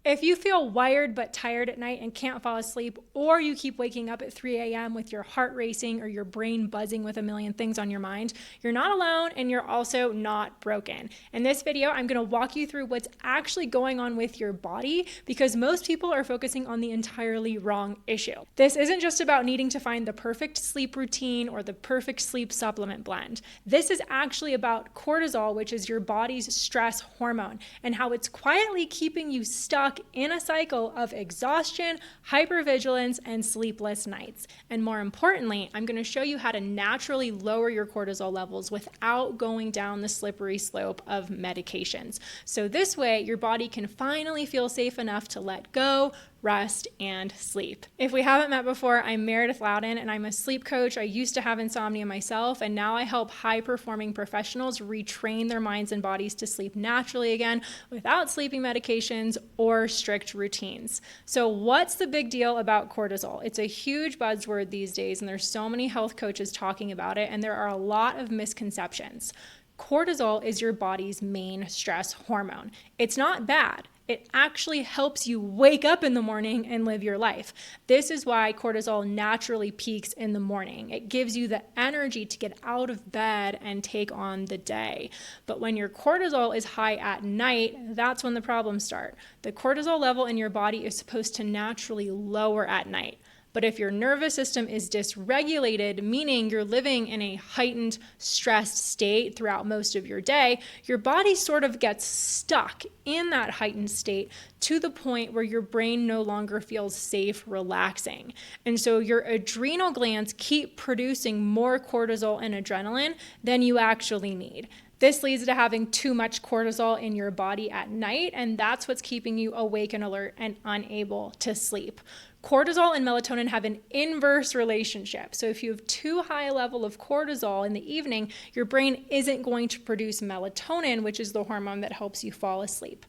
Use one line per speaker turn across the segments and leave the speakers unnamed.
If you feel wired but tired at night and can't fall asleep, or you keep waking up at 3 a.m. with your heart racing or your brain buzzing with a million things on your mind, you're not alone and you're also not broken. In this video, I'm going to walk you through what's actually going on with your body because most people are focusing on the entirely wrong issue. This isn't just about needing to find the perfect sleep routine or the perfect sleep supplement blend. This is actually about cortisol, which is your body's stress hormone, and how it's quietly keeping you stuck in a cycle of exhaustion, hypervigilance, and sleepless nights. And more importantly, I'm going to show you how to naturally lower your cortisol levels without going down the slippery slope of medications. So this way, your body can finally feel safe enough to let go, rest, and sleep. If we haven't met before, I'm Meredith Louden, and I'm a sleep coach. I used to have insomnia myself, and now I help high-performing professionals retrain their minds and bodies to sleep naturally again without sleeping medications or strict routines. So what's the big deal about cortisol? It's a huge buzzword these days, and there's so many health coaches talking about it, and there are a lot of misconceptions. Cortisol is your body's main stress hormone. It's not bad. It actually helps you wake up in the morning and live your life. This is why cortisol naturally peaks in the morning. It gives you the energy to get out of bed and take on the day. But when your cortisol is high at night, that's when the problems start. The cortisol level in your body is supposed to naturally lower at night. But if your nervous system is dysregulated, meaning you're living in a heightened, stressed state throughout most of your day, your body sort of gets stuck in that heightened state to the point where your brain no longer feels safe relaxing. And so your adrenal glands keep producing more cortisol and adrenaline than you actually need. This leads to having too much cortisol in your body at night, and that's what's keeping you awake and alert and unable to sleep. Cortisol and melatonin have an inverse relationship. So if you have too high a level of cortisol in the evening, your brain isn't going to produce melatonin, which is the hormone that helps you fall asleep.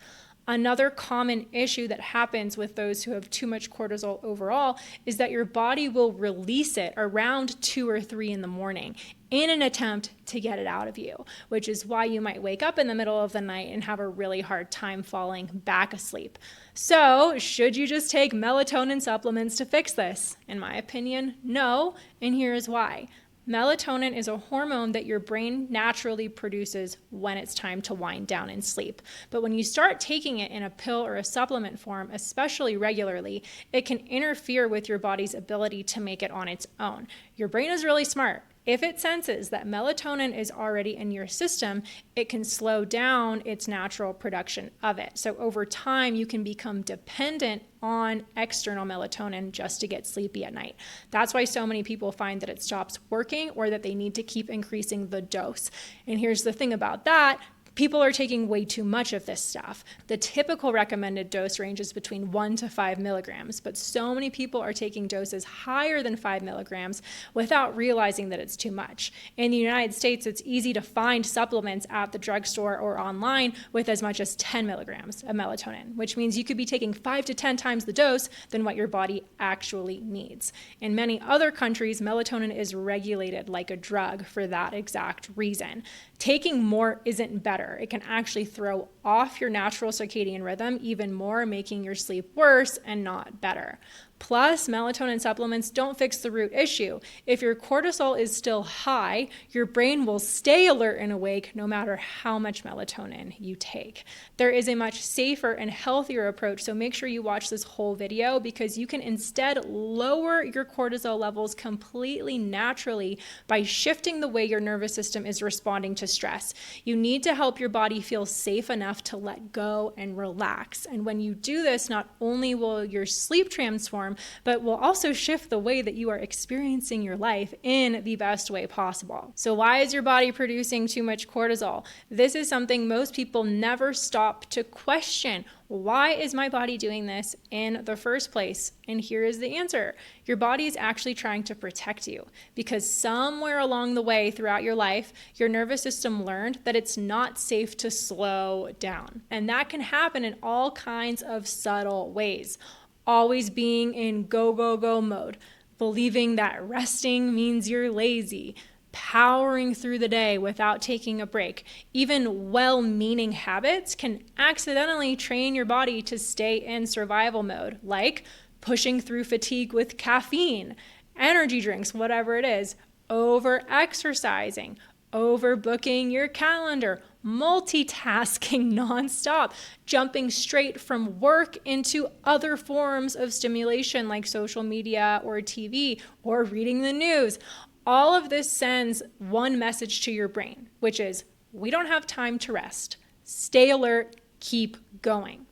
Another common issue that happens with those who have too much cortisol overall is that your body will release it around 2 or 3 in the morning in an attempt to get it out of you, which is why you might wake up in the middle of the night and have a really hard time falling back asleep. So, should you just take melatonin supplements to fix this? In my opinion, no, and here's why. Melatonin is a hormone that your brain naturally produces when it's time to wind down and sleep. But when you start taking it in a pill or a supplement form, especially regularly, it can interfere with your body's ability to make it on its own. Your brain is really smart. If it senses that melatonin is already in your system, it can slow down its natural production of it. So over time, you can become dependent on external melatonin just to get sleepy at night. That's why so many people find that it stops working or that they need to keep increasing the dose. And here's the thing about that. People are taking way too much of this stuff. The typical recommended dose range is between 1 to 5 milligrams, but so many people are taking doses higher than 5 milligrams without realizing that it's too much. In the United States, it's easy to find supplements at the drugstore or online with as much as 10 milligrams of melatonin, which means you could be taking 5 to 10 times the dose than what your body actually needs. In many other countries, melatonin is regulated like a drug for that exact reason. Taking more isn't better. It can actually throw off your natural circadian rhythm even more, making your sleep worse and not better. Plus, melatonin supplements don't fix the root issue. If your cortisol is still high, your brain will stay alert and awake no matter how much melatonin you take. There is a much safer and healthier approach, so make sure you watch this whole video because you can instead lower your cortisol levels completely naturally by shifting the way your nervous system is responding to stress. You need to help your body feel safe enough to let go and relax. And when you do this, not only will your sleep transform, but will also shift the way that you are experiencing your life in the best way possible. So why is your body producing too much cortisol? This is something most people never stop to question. Why is my body doing this in the first place? And here is the answer. Your body is actually trying to protect you because somewhere along the way throughout your life, your nervous system learned that it's not safe to slow down. And that can happen in all kinds of subtle ways. Always being in go, go, go mode, believing that resting means you're lazy, powering through the day without taking a break. Even well-meaning habits can accidentally train your body to stay in survival mode, like pushing through fatigue with caffeine, energy drinks, whatever it is, over-exercising, overbooking your calendar, multitasking nonstop, jumping straight from work into other forms of stimulation like social media or TV or reading the news. All of this sends one message to your brain, which is, we don't have time to rest. Stay alert, keep going.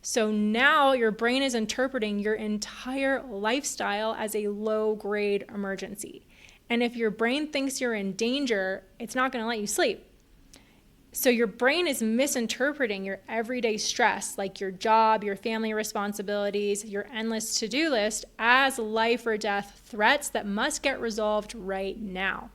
So now your brain is interpreting your entire lifestyle as a low-grade emergency. And if your brain thinks you're in danger, it's not going to let you sleep. So your brain is misinterpreting your everyday stress, like your job, your family responsibilities, your endless to-do list, as life or death threats that must get resolved right now.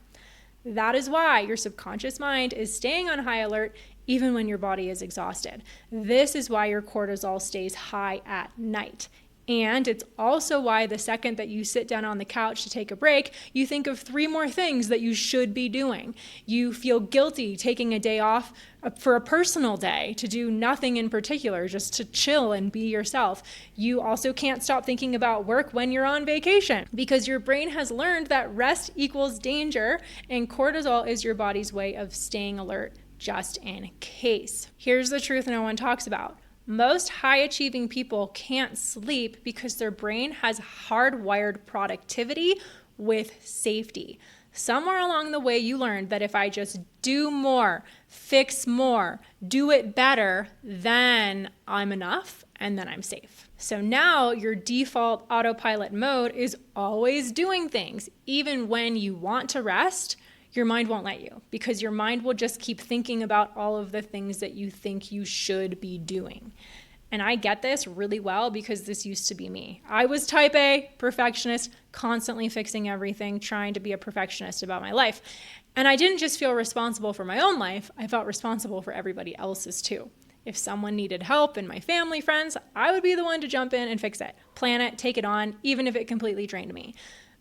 That is why your subconscious mind is staying on high alert even when your body is exhausted. This is why your cortisol stays high at night. And it's also why the second that you sit down on the couch to take a break, you think of 3 more things that you should be doing. You feel guilty taking a day off for a personal day to do nothing in particular, just to chill and be yourself. You also can't stop thinking about work when you're on vacation because your brain has learned that rest equals danger, and cortisol is your body's way of staying alert just in case. Here's the truth no one talks about. Most high-achieving people can't sleep because their brain has hardwired productivity with safety. Somewhere along the way, you learned that if I just do more, fix more, do it better, then I'm enough and then I'm safe. So now your default autopilot mode is always doing things. Even when you want to rest, your mind won't let you because your mind will just keep thinking about all of the things that you think you should be doing. And I get this really well because this used to be me. I was type A, perfectionist, constantly fixing everything, trying to be a perfectionist about my life. And I didn't just feel responsible for my own life, I felt responsible for everybody else's too. If someone needed help in my family, friends, I would be the one to jump in and fix it, plan it, take it on, even if it completely drained me.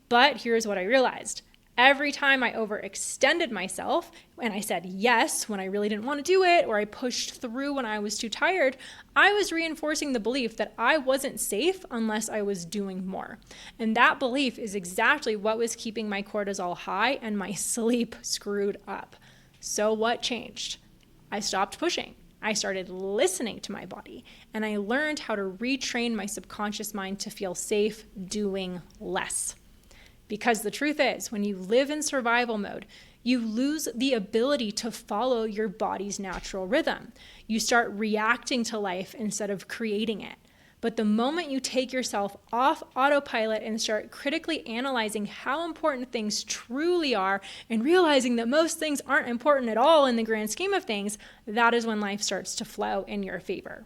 But here's what I realized. Every time I overextended myself and I said yes when I really didn't want to do it, or I pushed through when I was too tired, I was reinforcing the belief that I wasn't safe unless I was doing more. And that belief is exactly what was keeping my cortisol high and my sleep screwed up. So what changed? I stopped pushing. I started listening to my body, and I learned how to retrain my subconscious mind to feel safe doing less. Because the truth is, when you live in survival mode, you lose the ability to follow your body's natural rhythm. You start reacting to life instead of creating it. But the moment you take yourself off autopilot and start critically analyzing how important things truly are and realizing that most things aren't important at all in the grand scheme of things, that is when life starts to flow in your favor.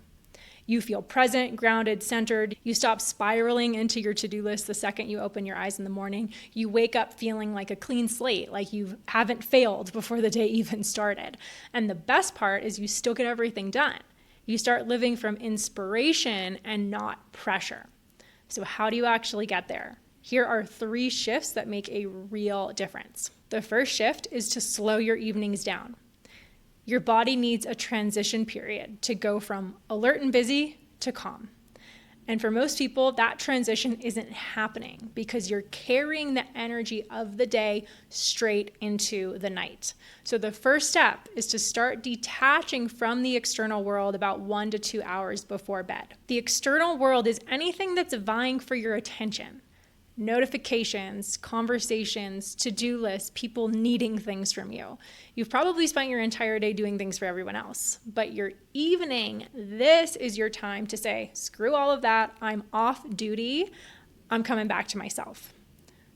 You feel present, grounded, centered. You stop spiraling into your to-do list the second you open your eyes in the morning. You wake up feeling like a clean slate, like you haven't failed before the day even started. And the best part is you still get everything done. You start living from inspiration and not pressure. So how do you actually get there? Here are 3 shifts that make a real difference. The first shift is to slow your evenings down. Your body needs a transition period to go from alert and busy to calm. And for most people, that transition isn't happening because you're carrying the energy of the day straight into the night. So the first step is to start detaching from the external world about 1 to 2 hours before bed. The external world is anything that's vying for your attention. Notifications, conversations, to-do lists, people needing things from you. You've probably spent your entire day doing things for everyone else, but your evening, this is your time to say, screw all of that, I'm off duty, I'm coming back to myself.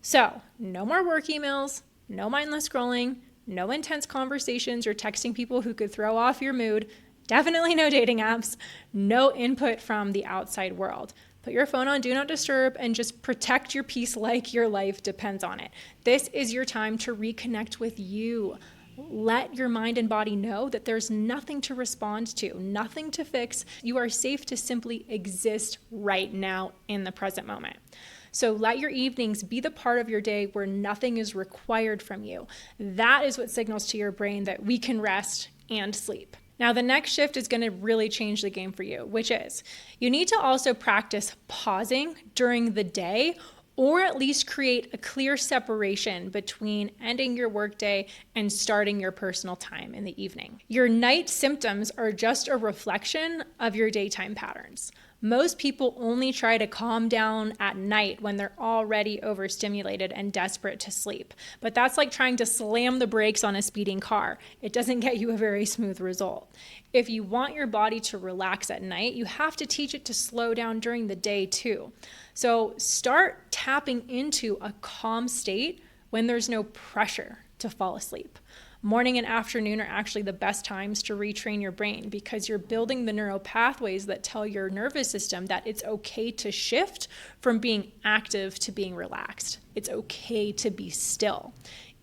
So, no more work emails, no mindless scrolling, no intense conversations or texting people who could throw off your mood, definitely no dating apps, no input from the outside world. Put your phone on Do Not Disturb and just protect your peace like your life depends on it. This is your time to reconnect with you. Let your mind and body know that there's nothing to respond to, nothing to fix. You are safe to simply exist right now in the present moment. So let your evenings be the part of your day where nothing is required from you. That is what signals to your brain that we can rest and sleep. Now, the next shift is going to really change the game for you, which is you need to also practice pausing during the day, or at least create a clear separation between ending your workday and starting your personal time in the evening. Your night symptoms are just a reflection of your daytime patterns. Most people only try to calm down at night when they're already overstimulated and desperate to sleep. But that's like trying to slam the brakes on a speeding car. It doesn't get you a very smooth result. If you want your body to relax at night, you have to teach it to slow down during the day too. So start tapping into a calm state when there's no pressure to fall asleep. Morning and afternoon are actually the best times to retrain your brain because you're building the neural pathways that tell your nervous system that it's okay to shift from being active to being relaxed. It's okay to be still.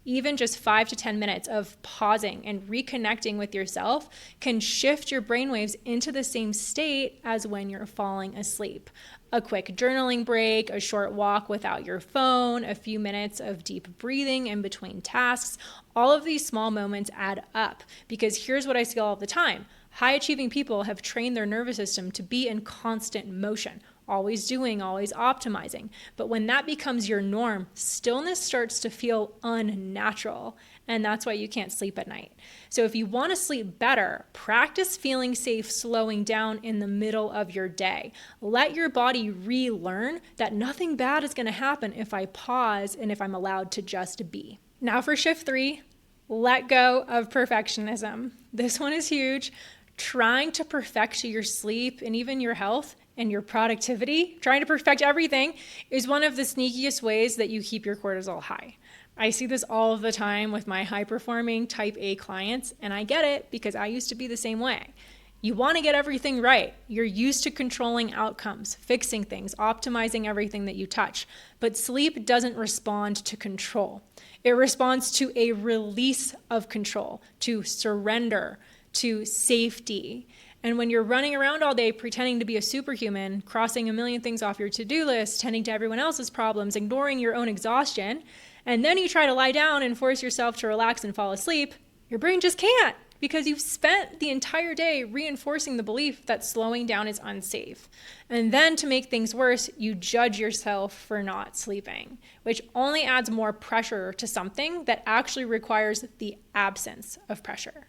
Even just 5 to 10 minutes of pausing and reconnecting with yourself can shift your brainwaves into the same state as when you're falling asleep. A quick journaling break, a short walk without your phone, a few minutes of deep breathing in between tasks, all of these small moments add up because here's what I see all the time. High achieving people have trained their nervous system to be in constant motion, always doing, always optimizing. But when that becomes your norm, stillness starts to feel unnatural. And that's why you can't sleep at night. So if you want to sleep better, practice feeling safe slowing down in the middle of your day. Let your body relearn that nothing bad is going to happen if I pause and if I'm allowed to just be. Now for shift 3, let go of perfectionism. This one is huge. Trying to perfect your sleep and even your health and your productivity, trying to perfect everything is one of the sneakiest ways that you keep your cortisol high. I see this all of the time with my high-performing type A clients, and I get it because I used to be the same way. You want to get everything right. You're used to controlling outcomes, fixing things, optimizing everything that you touch. But sleep doesn't respond to control. It responds to a release of control, to surrender, to safety. And when you're running around all day pretending to be a superhuman, crossing a million things off your to-do list, tending to everyone else's problems, ignoring your own exhaustion, and then you try to lie down and force yourself to relax and fall asleep, your brain just can't because you've spent the entire day reinforcing the belief that slowing down is unsafe. And then to make things worse, you judge yourself for not sleeping, which only adds more pressure to something that actually requires the absence of pressure.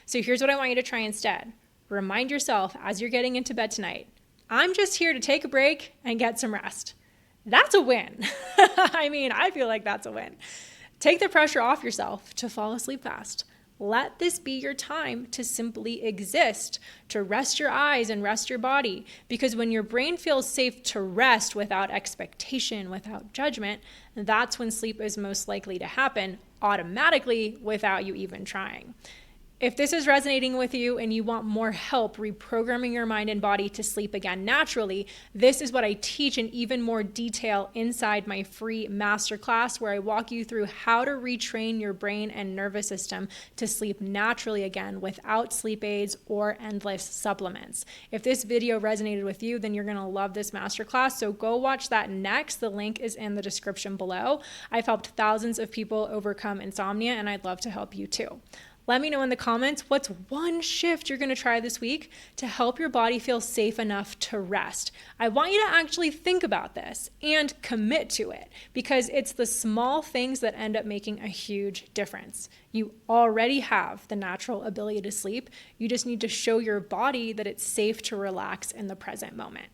So here's what I want you to try instead. Remind yourself as you're getting into bed tonight, I'm just here to take a break and get some rest. That's a win. I mean, I feel like that's a win. Take the pressure off yourself to fall asleep fast. Let this be your time to simply exist, to rest your eyes and rest your body. Because when your brain feels safe to rest without expectation, without judgment, that's when sleep is most likely to happen automatically without you even trying. If this is resonating with you and you want more help reprogramming your mind and body to sleep again naturally, this is what I teach in even more detail inside my free masterclass where I walk you through how to retrain your brain and nervous system to sleep naturally again without sleep aids or endless supplements. If this video resonated with you, then you're going to love this masterclass. So go watch that next. The link is in the description below. I've helped thousands of people overcome insomnia, and I'd love to help you too. Let me know in the comments what's one shift you're going to try this week to help your body feel safe enough to rest. I want you to actually think about this and commit to it because it's the small things that end up making a huge difference. You already have the natural ability to sleep. You just need to show your body that it's safe to relax in the present moment.